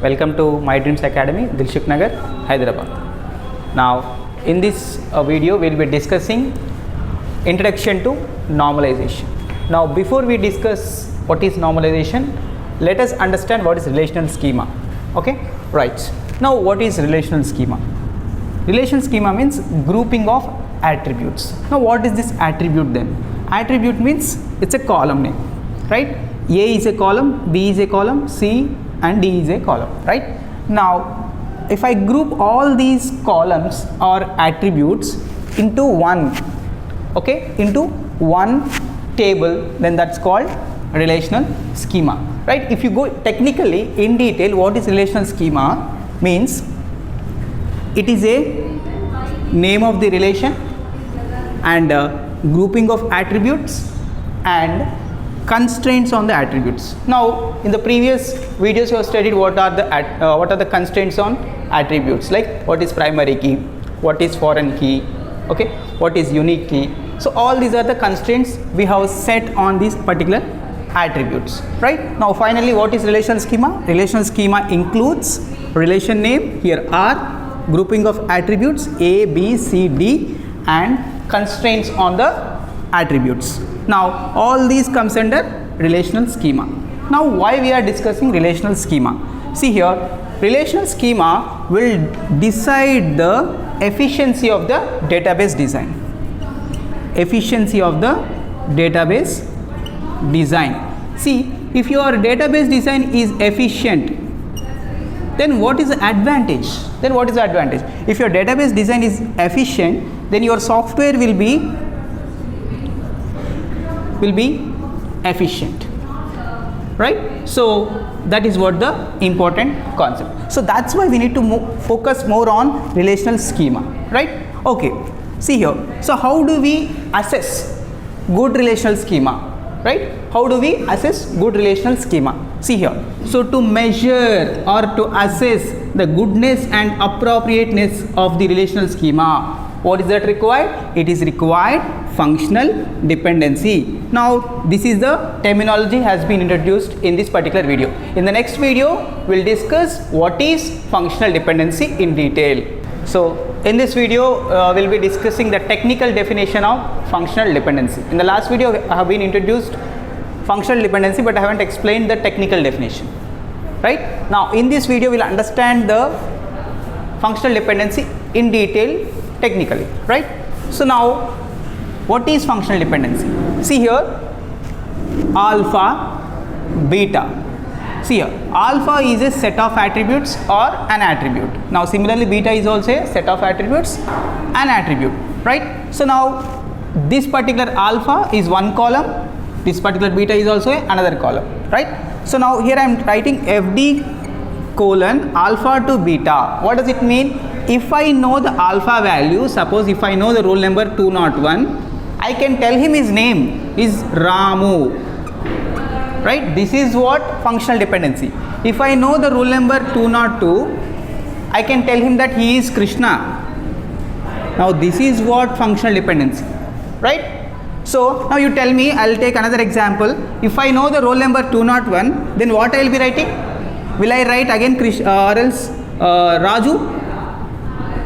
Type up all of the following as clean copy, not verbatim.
Welcome to My Dreams Academy, Dilshuk Nagar, Hyderabad. Now, in this video, we will be discussing introduction to normalization. Now, before we discuss what is normalization, let us understand what is relational schema. Okay, right. Now, what is relational schema? Relational schema means grouping of attributes. Now, what is this attribute then? Attribute means it's a column name, right? A is a column, B is a column, C and D is a column, right? Now, if I group all these columns or attributes into one, okay, into one table, then that's called relational schema, right? If you go technically in detail, what is relational schema means? It is a name of the relation and grouping of attributes and constraints on the attributes. Now, in the previous videos, you have studied what are the constraints on attributes, like what is primary key, what is foreign key, okay, what is unique key. So all these are the constraints we have set on these particular attributes, right? Now, finally, what is relational schema? Relational schema includes relation name, here R, grouping of attributes A, B, C, D, and constraints on the attributes. Now, all these comes under relational schema. Now, why we are discussing relational schema? See here, relational schema will decide the efficiency of the database design. Efficiency of the database design. See, if your database design is efficient, then what is the advantage? Then what is the advantage? If your database design is efficient, then your software will be efficient, right? So that is what the important concept. So that's why we need to focus more on relational schema, right? Okay, see here. So how do we assess good relational schema, right? How do we assess good relational schema? See here. So to measure or to assess the goodness and appropriateness of the relational schema, what is that required? It is required functional dependency. Now, this is the terminology has been introduced in this particular video. In the next video, we'll discuss what is functional dependency in detail. So, in this video, we'll be discussing the technical definition of functional dependency. In the last video, I have been introduced functional dependency, but I haven't explained the technical definition, right? Now, in this video, we'll understand the functional dependency in detail technically, right? So now, what is functional dependency? See here, alpha, beta. See here, alpha is a set of attributes or an attribute. Now, similarly, beta is also a set of attributes, an attribute, right? So now, this particular alpha is one column, this particular beta is also another column, right? So now, here I am writing FD colon alpha to beta. What does it mean? If I know the alpha value, suppose if I know the roll number 201, I can tell him his name is Ramu, right? This is what functional dependency. If I know the roll number 202, I can tell him that he is Krishna. Now this is what functional dependency, right? So now you tell me, I'll take another example. If I know the roll number 201, then what I will be writing? Will I write again or else Raju?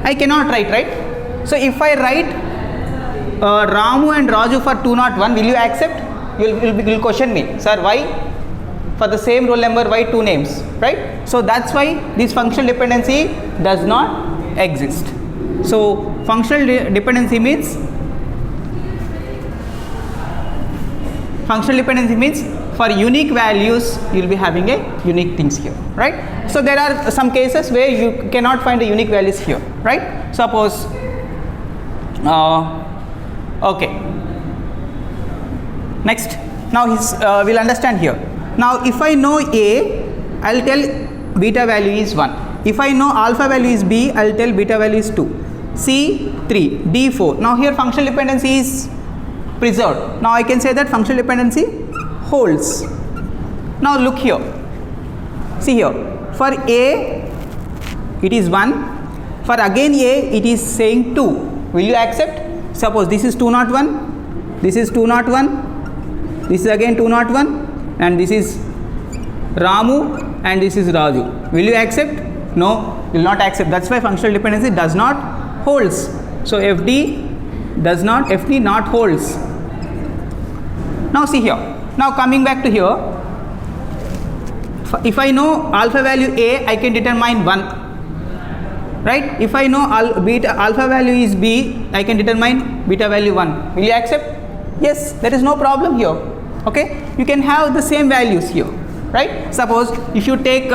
I cannot write, right? So if I write Ramu and Raju for 201, will you accept? You'll question me, sir, why? For the same roll number, why two names, right? So that's why this functional dependency does not exist. So functional dependency means for unique values, you'll be having a unique things here, right? So there are some cases where you cannot find the unique values here, right? Suppose, okay. Next, now we'll understand here. Now, if I know A, I'll tell beta value is 1. If I know alpha value is B, I'll tell beta value is 2. C, 3, D, 4. Now, here functional dependency is preserved. Now, I can say that functional dependency holds. Now look here, see here, for A it is 1, for again A it is saying 2. Will you accept? Suppose this is 201, this is 201, this is again 201 and this is Ramu and this is Raju. Will you accept? No, will not accept. That's why functional dependency does not holds. So FD does not, FD not holds. Now see here. Now coming back to here. If I know alpha value A, I can determine 1. Right? If I know alpha value is B, I can determine beta value 1. Will you accept? Yes, there is no problem here. Okay? You can have the same values here. Right? Suppose if you take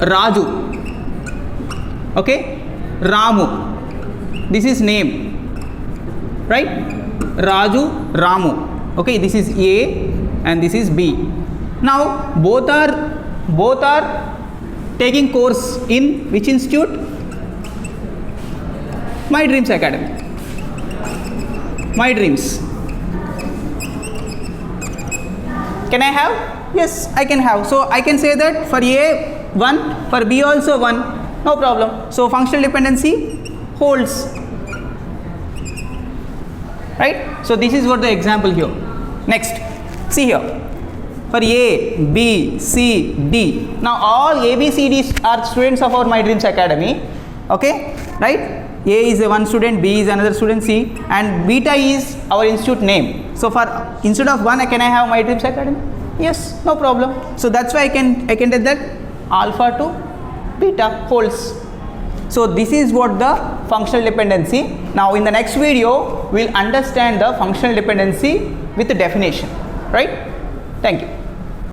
Raju, okay, Ramu, this is name, right? Raju, Ramu, okay, this is A and this is B. Now both are taking course in which institute? My Dreams Academy. My Dreams. Can I have? Yes, I can have. So I can say that for A 1, for B also 1, no problem. So functional dependency holds. Right? So this is what the example here. Next, see here. For A, B, C, D. Now all A, B, C, D are students of our My Dreams Academy. Okay? Right? A is one student, B is another student, C, and beta is our institute name. So for instead of 1, can I have My Dreams Academy? Yes, no problem. So that's why I can tell that alpha to beta holds. So this is what the functional dependency. Now in the next video, we'll understand the functional dependency with the definition. Right? Thank you.